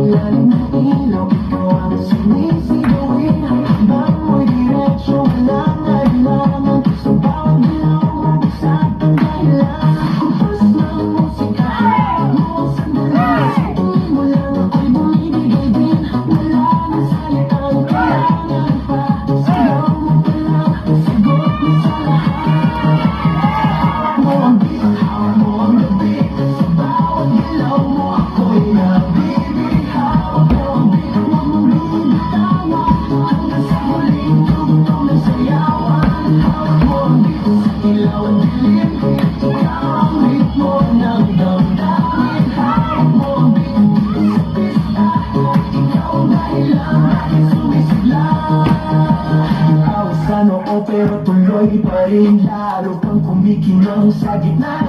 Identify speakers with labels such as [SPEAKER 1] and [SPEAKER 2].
[SPEAKER 1] ilalim ng ilaw, ikaw ang sinisigawin. Bamoy diretsyo, walang alinlangan. Sa bawat galaw mo, bisag ang dahilan. Kumpas ng musika, mo ang sandali. Sa tingin mo lang ako'y bumibigay din. Wala na salitang kailangan pa. Sigaw mo pa lang, sagot mo sa lahat. Mo ang beat, hawak mo ang gabi. Sa bawat galaw mo, ako'y nabibihaw. Mo ang beat, huwag mong binitawan. Hanggang sa huling tugtog ng sayawan. Hawak mo ang beat, sa ilaw at dilim. Ikaw ang ritmo ng damdamin. Hawak mo ang beat, sa pista. Ikaw ang dahilan, bakit sumisigla. Awas sa noo pero tuloy pa rin. Lalo pang kumikinang sa gitna